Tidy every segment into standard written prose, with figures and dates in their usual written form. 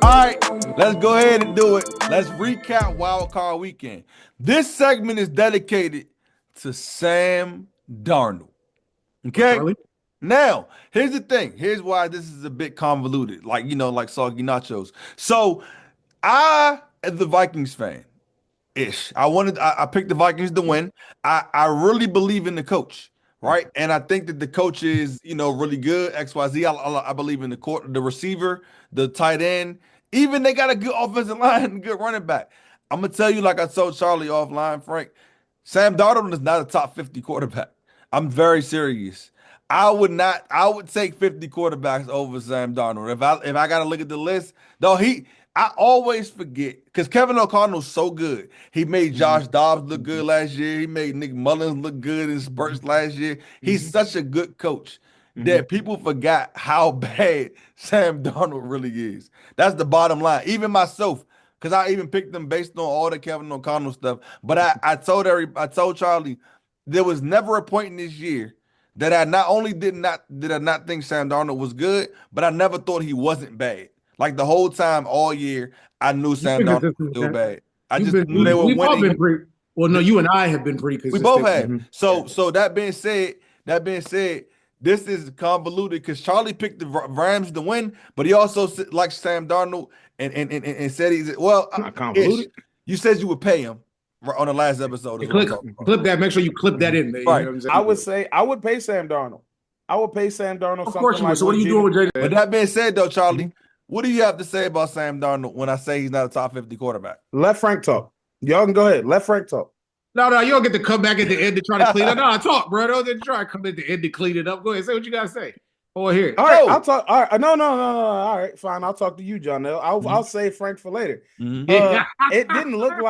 All right, let's go ahead and do it. Let's recap Wildcard Weekend. This segment is dedicated to Sam Darnold. Okay? Charlie? Now, here's the thing. Here's why this is a bit convoluted, like, like Soggy Nachos. So, as the Vikings fan, I picked the Vikings to win. I really believe in the coach, right? And I think that the coach is, really good. XYZ. I believe in the receiver, the tight end. Even they got a good offensive line and good running back. I'm gonna tell you, like I told Charlie offline, Frank, Sam Darnold is not a top 50 quarterback. I'm very serious. I would take 50 quarterbacks over Sam Darnold. If I gotta look at the list, though I always forget because Kevin O'Connell's so good. He made Josh Dobbs look good last year. He made Nick Mullins look good in spurts last year. He's such a good coach that people forgot how bad Sam Darnold really is. That's the bottom line. Even myself, because I even picked them based on all the Kevin O'Connell stuff. But I told Charlie, there was never a point in this year that I not only did I not think Sam Darnold was good, but I never thought he wasn't bad. Like the whole time, all year, I knew Sam Darnold was still bad. I just knew they were winning. All been pretty, well, no, you and I have been pretty consistent. We both have. So that being said, this is convoluted because Charlie picked the Rams to win, but he also likes Sam Darnold and said he's not convoluted. You said you would pay him on the last episode. Clip that. Make sure you clip that in there. Right. You know what I'm saying? I would say I would pay Sam Darnold. Of course you would. So what are you doing with Jay? But that being said, though, Charlie, what do you have to say about Sam Darnold when I say he's not a top 50 quarterback? Let Frank talk. Y'all can go ahead. Let Frank talk. No, you don't get to come back at the end to try to clean it up. No, talk, bro. Don't try to come at the end to clean it up. Go ahead, say what you gotta say. Oh, here. All right, I'll talk. All right, no. All right, fine. I'll talk to you, John. I'll save Frank for later. It didn't look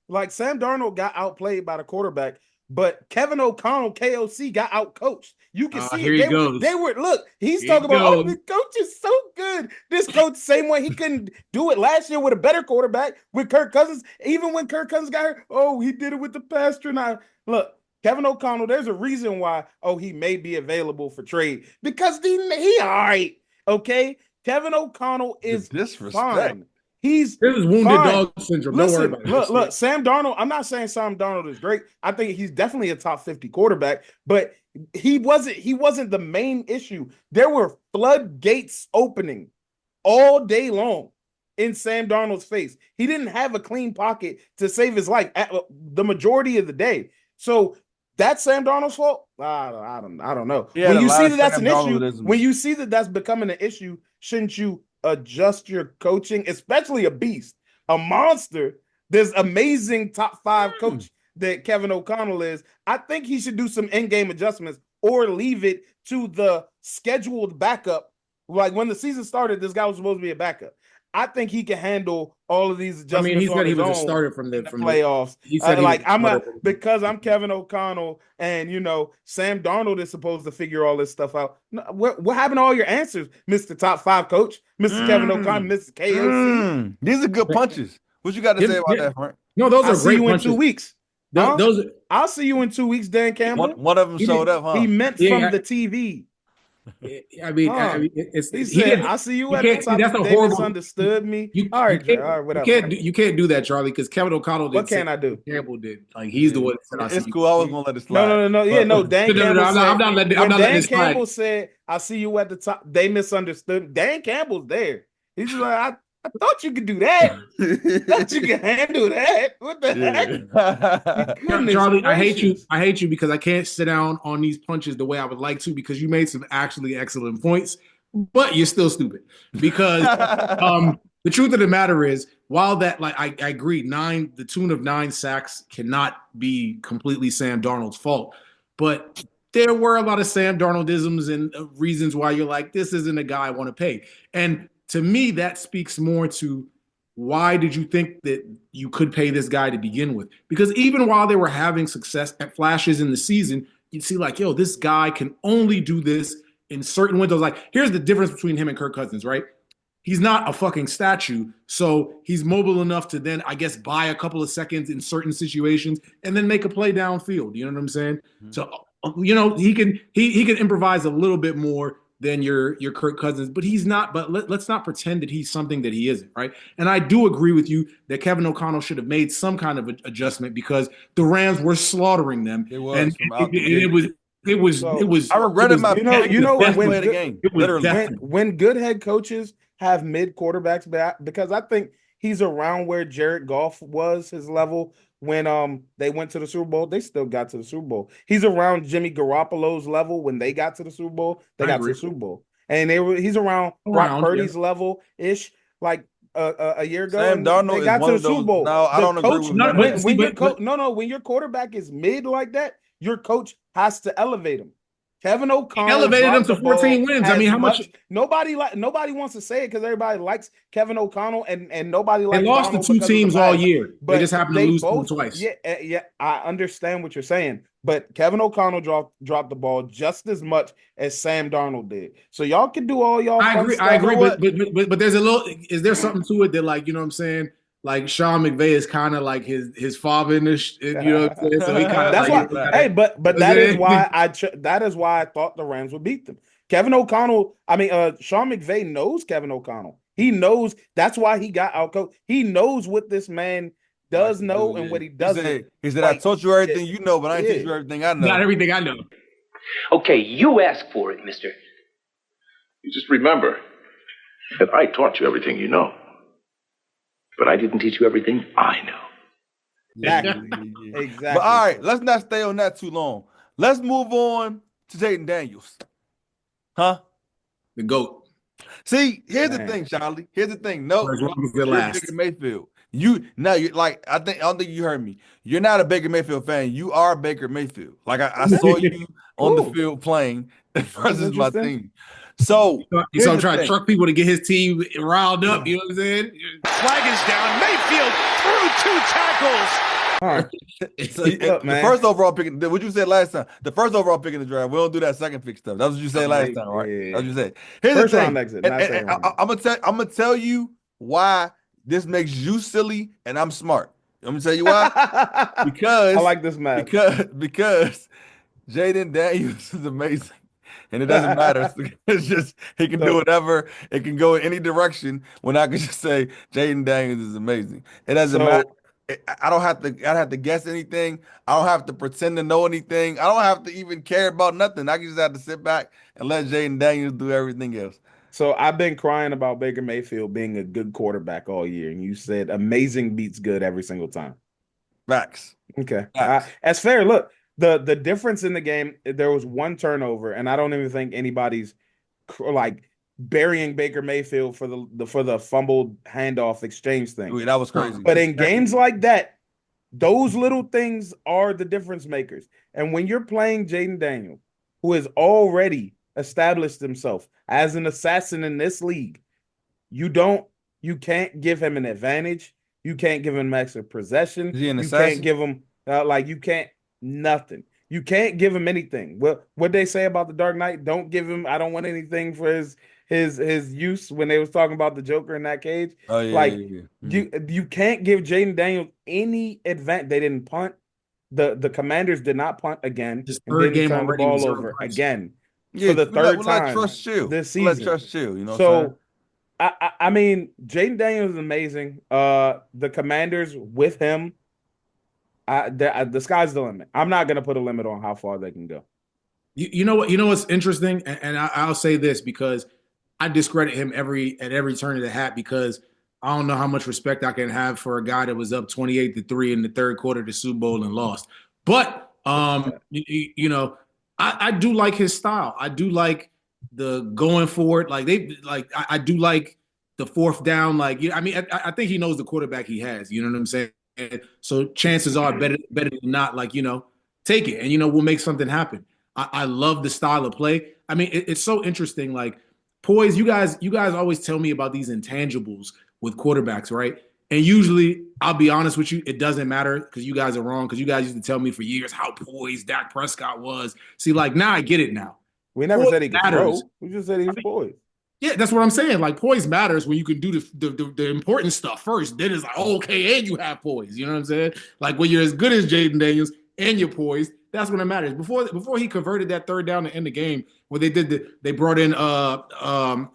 like Sam Darnold got outplayed by the quarterback, but Kevin O'Connell, KOC, got outcoached. You can see it. They were look. He's talking about the coach is so good. This coach, same way he couldn't do it last year with a better quarterback with Kirk Cousins. Even when Kirk Cousins got hurt, he did it with the pastor. Now look, Kevin O'Connell. There's a reason why. He may be available for trade because he all right. Okay, Kevin O'Connell is fine. This is wounded dog syndrome. Listen, don't worry about it. Look, Sam Darnold. I'm not saying Sam Darnold is great. I think he's definitely a top 50 quarterback, but he wasn't the main issue. There were floodgates opening all day long in Sam Darnold's face. He didn't have a clean pocket to save his life the majority of the day. So that's Sam Darnold's fault. I don't know. Yeah, when you see that that's an issue, when you see that that's becoming an issue, shouldn't you adjust your coaching, especially a beast, a monster? There's amazing top 5 coach that Kevin O'Connell is. I think he should do some in-game adjustments or leave it to the scheduled backup. Like when the season started, this guy was supposed to be a backup. I think he can handle all of these adjustments. I mean, he said he was a starter from the playoffs. He said because I'm Kevin O'Connell and Sam Darnold is supposed to figure all this stuff out. What happened to all your answers, Mr. Top 5 coach, Mr. Kevin O'Connell, Mr. KOC? These are good punches. What you got to say about that, Frank? No, those are great punches. In 2 weeks. I'll see you in 2 weeks, Dan Campbell. One of them showed up, huh? He meant from the TV. I mean, I'll see you at the top. That's a horrible. Misunderstood me. All right, whatever. You can't do that, Charlie, because Kevin O'Connell did. What can I do? Campbell did. Like he's the one. That it's cool. I was gonna let it slide. No. Yeah, no. Dan Campbell. I'm not letting Dan Campbell said, "I see you at the top." They misunderstood. Dan Campbell's there. He's just like, I thought you could do that. I thought you could handle that. What the heck? Charlie, I hate you because I can't sit down on these punches the way I would like to because you made some actually excellent points, but you're still stupid. Because the truth of the matter is, while that, like, I agree, the tune of 9 sacks cannot be completely Sam Darnold's fault, but there were a lot of Sam Darnoldisms and reasons why you're like, this isn't a guy I want to pay. And to me, that speaks more to why did you think that you could pay this guy to begin with? Because even while they were having success at flashes in the season, you'd see like, this guy can only do this in certain windows. Like, here's the difference between him and Kirk Cousins, right? He's not a fucking statue, so he's mobile enough to then, I guess, buy a couple of seconds in certain situations and then make a play downfield. You know what I'm saying? Mm-hmm. So, he can improvise a little bit more than your Kirk Cousins, but he's not. But let's not pretend that he's something that he isn't, right? And I do agree with you that Kevin O'Connell should have made some kind of adjustment because the Rams were slaughtering them. It was and from out the gate. it was. I regretted my pick. You know, best when play of the good- game. it was Literally. definitely- when good head coaches have mid quarterbacks back, because I think he's around where Jared Goff was, his level when they went to the Super Bowl. They still got to the Super Bowl. He's around Jimmy Garoppolo's level when they got to the Super Bowl. They got to the Super Bowl, and he's around Brock Purdy's level ish, like a year ago. Sam Darnold they is got one to of the Super those- Bowl. No, I don't agree with that. When your quarterback is mid like that, your coach has to elevate him. Kevin O'Connell elevated him to 14 wins. I mean, how much? Nobody wants to say it because everybody likes Kevin O'Connell and nobody likes. They lost Donald to two because of the teams all past. year. But they just happened to lose to them twice. Yeah, I understand what you're saying, but Kevin O'Connell dropped the ball just as much as Sam Darnold did. So y'all can do all y'all. I agree. stuff. I agree. But there's a little. Is there something to it that, like, you know what I'm saying? Like Sean McVay is kind of like his father in this. You know what I'm saying? So he kind of. That's like, why. Hey, but that is why I thought the Rams would beat them. Kevin O'Connell. Sean McVay knows Kevin O'Connell. He knows that's why he got outcoached. He knows what this man does know and what he doesn't. He said, "I taught you everything you know, but I ain't teach you everything I know." Not everything I know. Okay, you ask for it, mister. You just remember that I taught you everything you know, but I didn't teach you everything I know. Exactly. But all right, let's not stay on that too long. Let's move on to Jaden Daniels. Huh? The GOAT. See, here's the thing, Charlie. Here's the thing. No, you're last. Baker Mayfield. I don't think you heard me. You're not a Baker Mayfield fan. You are Baker Mayfield. Like I saw you on the field playing versus my team. So I'm trying to truck people to get his team riled up. You know what I'm saying? Flag is down. Mayfield through 2 tackles. All right. The first overall pick, what you said last time, the first overall pick in the draft, we don't do that second pick stuff. That's what you said last time, right? Yeah. That's what you said. Here's First the thing. round exit, not second round. I'm gonna tell you why this makes you silly and I'm smart. I'm gonna tell you why. Because I like this math. Because Jaden Daniels is amazing. And it doesn't matter. It's just he can do whatever. It can go in any direction. When I can just say Jaden Daniels is amazing. It doesn't matter. I don't have to guess anything. I don't have to pretend to know anything. I don't have to even care about nothing. I can just have to sit back and let Jaden Daniels do everything else. So I've been crying about Baker Mayfield being a good quarterback all year, and you said amazing beats good every single time. Facts. Okay, Facts. that's fair. Look, the difference in the game, there was one turnover, and I don't even think anybody's like burying Baker Mayfield for the fumbled handoff exchange thing. Ooh, that was crazy. But in games like that, those little things are the difference makers. And when you're playing Jaden Daniels, who has already established himself as an assassin in this league, you can't give him an advantage. You can't give him extra possession. Is he an you assassin? can't give him nothing. You can't give him anything. What they say about the Dark Knight? Don't give him. I don't want anything for his use when they was talking about the Joker in that cage. Oh yeah, yeah. You can't give Jaden Daniels any advantage. They didn't punt. The Commanders did not punt again. His and third didn't game turn the already ball was over overpriced. again Yeah, for the third let time trust chill. this Let season. trust chill. You know. So I mean, Jaden Daniels is amazing. The Commanders with him, the sky's the limit. I'm not gonna put a limit on how far they can go. You know what? You know what's interesting, and I'll say this because I discredit him at every turn of the hat because I don't know how much respect I can have for a guy that was up 28-3 in the third quarter of the Super Bowl and lost. But you know, I do like his style. I do like the going for it. I do like the fourth down. I think he knows the quarterback he has. You know what I'm saying? So chances are better than not. Take it and we'll make something happen. I love the style of play. I mean, it's so interesting. Like poise, you guys always tell me about these intangibles with quarterbacks, right? And usually, I'll be honest with you, it doesn't matter because you guys are wrong. Because you guys used to tell me for years how poised Dak Prescott was. See, now I get it now. We never said he could matters. throw. We just said he was poised. Yeah, that's what I'm saying. Poise matters when you can do the important stuff first. Then it's okay, and you have poise. You know what I'm saying? When you're as good as Jaden Daniels and you're poised, That's when it matters. Before he converted that third down to end the game, where they brought in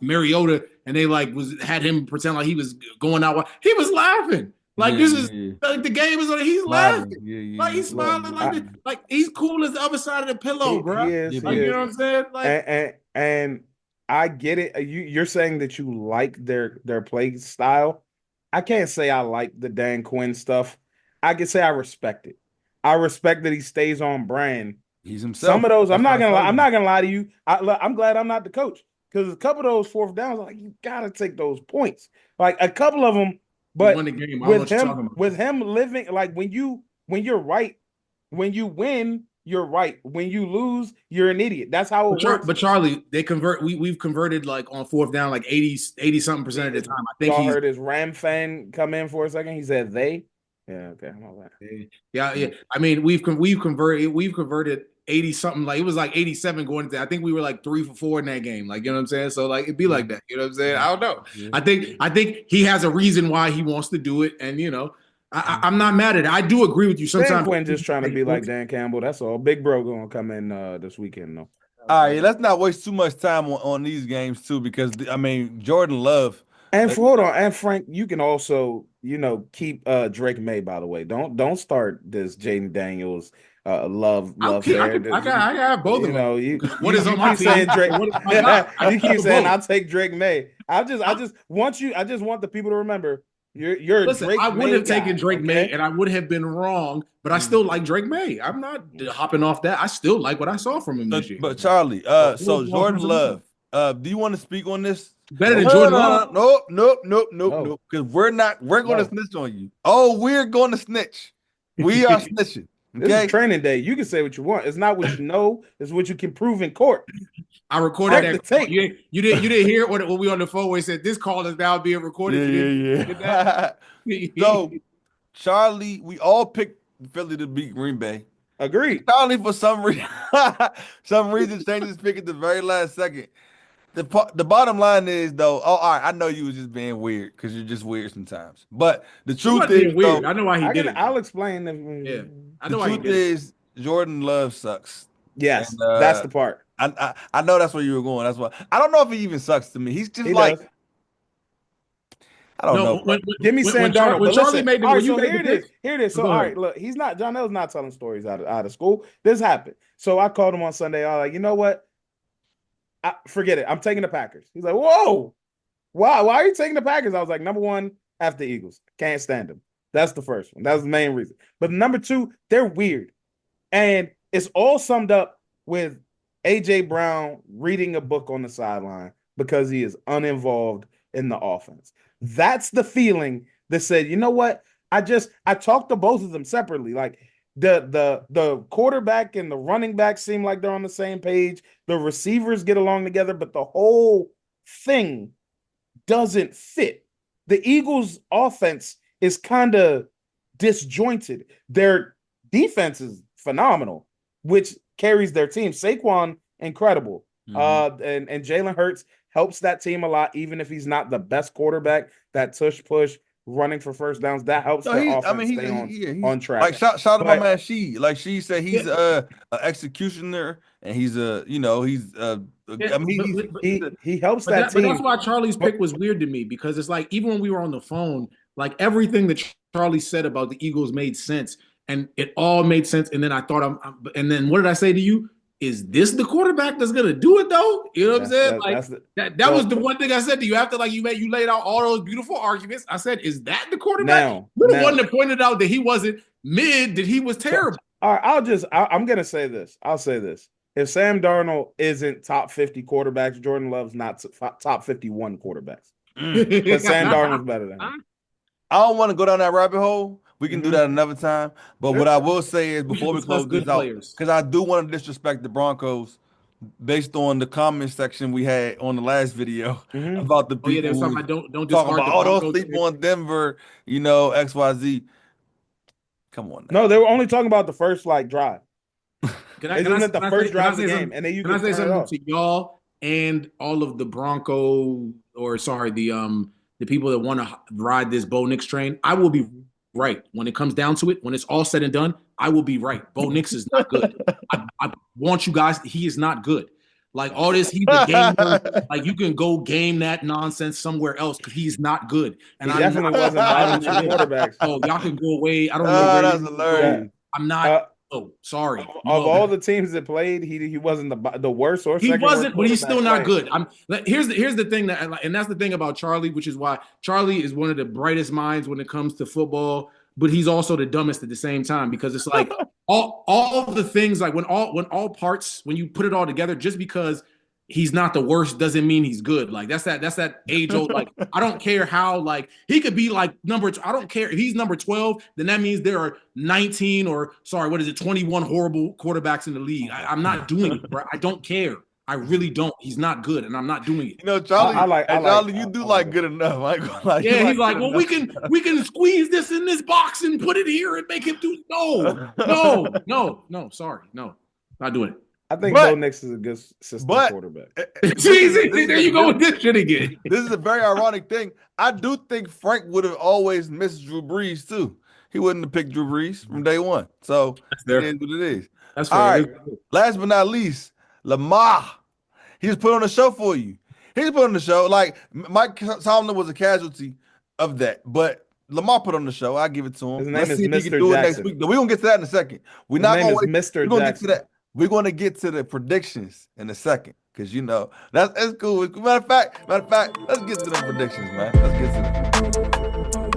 Mariota and they had him pretend like he was going out. He was laughing. Like this is like the game is on. He's laughing. Like he's smiling like he's cool as the other side of the pillow, bro. He is. You know what I'm saying? Like and I get it. You're saying that you like their play style. I can't say I like the Dan Quinn stuff. I can say I respect it. I respect that he stays on brand. He's himself. Some of those, I'm not gonna lie to you. I'm glad I'm not the coach because a couple of those fourth downs, like you gotta take those points. Like a couple of them, but won the game. with him living like when you're right, when you win, you're right. When you lose, you're an idiot. That's how it works. But Charlie, we've converted like on fourth down like 80 something percent of the time. I think y'all heard his Ram fan come in for a second. He said they. Yeah, okay. Yeah. I mean, we've converted 80 something. Like it was like 87 going into. I think we were like 3 for 4 in that game. Like you know what I'm saying. So like it'd be like that. You know what I'm saying. I don't know. Yeah. I think he has a reason why he wants to do it, and you know. I'm not mad at it. I do agree with you. Sometimes Dan Quinn just trying to be like Dan Campbell. That's all. Big Bro gonna come in this weekend though. All right, let's not waste too much time on these games too, because I mean Jordan Love. And hold on, and Frank, you can also keep Drake May. By the way, don't start this Jaden Daniels love there. I got have both of them. What is on my team? Saying Drake? You keep saying I'll take Drake May. I just want the people to remember. You're Listen, Drake I would May have taken Drake okay? May, and I would have been wrong, but I still like Drake May. I'm not hopping off that. I still like what I saw from him this year. But Charlie, so Jordan Love, do you want to speak on this? Better than Jordan Love? Nope. Because we're going to snitch on you. Oh, we're going to snitch. We are snitching. Okay? This is training day. You can say what you want. It's not what you know. It's what you can prove in court. I recorded that tape. You didn't hear it when we on the phone where he said this call is now being recorded. Yeah. So, Charlie, we all picked Philly to beat Green Bay. Agreed. Charlie, for some reason, changed his pick at the very last second. The bottom line is though. Oh, all right. I know you was just being weird because you're just weird sometimes. But the truth is, weird. I know why he did it. I'll explain. I know why he did it. The truth is, Jordan Love sucks. Yes, that's the part. I know that's where you were going. That's why I don't know if he even sucks to me. He's just I don't know. Give me Sam Darnold. When Charlie made the here it is. So all right, look, John L's not telling stories out of school. This happened. So I called him on Sunday. I was like, you know what? Forget it. I'm taking the Packers. He's like, whoa, why are you taking the Packers? I was like, number one, after the Eagles. Can't stand them. That's the first one. That's the main reason. But number two, they're weird. And it's all summed up with A.J. Brown reading a book on the sideline because he is uninvolved in the offense. That's the feeling that said, you know what? I talked to both of them separately. Like the quarterback and the running back seem like they're on the same page. The receivers get along together, but the whole thing doesn't fit. The Eagles' offense is kind of disjointed. Their defense is phenomenal, which carries their team. Saquon, incredible. And Jalen Hurts helps that team a lot, even if he's not the best quarterback. That push, running for first downs, that helps their offense stay on track. Like shout out to my man She. Like she said, he's an executioner, and he's he helps that team. But that's why Charlie's pick was weird to me, because it's like even when we were on the phone, like everything that Charlie said about the Eagles made sense, and it all made sense. And then I thought, and then what did I say to you? Is this the quarterback that's gonna do it though? You know what I'm saying? That was the one thing I said to you after you laid out all those beautiful arguments. I said, is that the quarterback? You're the one that pointed out that he wasn't mid, that he was terrible. All right, I'm gonna say this. I'll say this. If Sam Darnold isn't top 50 quarterbacks, Jordan Love's not top 51 quarterbacks. But Sam Darnold's better than him. I don't want to go down that rabbit hole. We can do that another time. But what I will say is before we close this out, because I do want to disrespect the Broncos based on the comment section we had on the last video about the people don't talking about, don't sleep on Denver, XYZ. Come on now. No, they were only talking about the first drive. Isn't it the first drive of the game? And then you can say something to y'all and all of the the people that want to ride this Bo Nix train. I will be right. When it comes down to it, when it's all said and done, I will be right. Bo Nix is not good. I want you guys, he is not good. Like all this, he's a gamer. Like you can go game that nonsense somewhere else because he's not good. And he definitely wasn't bottom two quarterbacks. Oh, y'all can go away. I don't know. That's hilarious. I'm not. Sorry. Of all the teams that played, he wasn't the worst or he wasn't, but he's still not played. good. Here's the thing and that's the thing about Charlie, which is why Charlie is one of the brightest minds when it comes to football, but he's also the dumbest at the same time because it's like all of the things like when all parts when you put it all together, just because he's not the worst doesn't mean he's good. Like that's that age old like I don't care how like he could be like I don't care if he's number 12, then that means there are 19 or 21 horrible quarterbacks in the league. I'm not doing it, bro. I don't care. I really don't. He's not good, and I'm not doing it. You know, Charlie, Charlie, you do like good enough. I ain't gonna lie. Yeah, he's like, well, we can squeeze this in this box and put it here and make him do. No. Sorry, no, not doing it. I think Bo Nix is a good system quarterback. There you go with this shit again. This is a very ironic thing. I do think Frank would have always missed Drew Brees too. He wouldn't have picked Drew Brees from day one. So it is what it is. That's fair. All right. Last but not least, Lamar. He just put on a show for you. He just put on the show. Like Mike Tomlin was a casualty of that, but Lamar put on the show. I give it to him. His name is Mr. Do Jackson. next week. We're gonna get to that in a second. We're His not name gonna is wait. Mr. We're gonna Jackson. get to that. We're gonna get to the predictions in a second because you know that's cool. Matter of fact, let's get to the predictions, man. Let's get to them.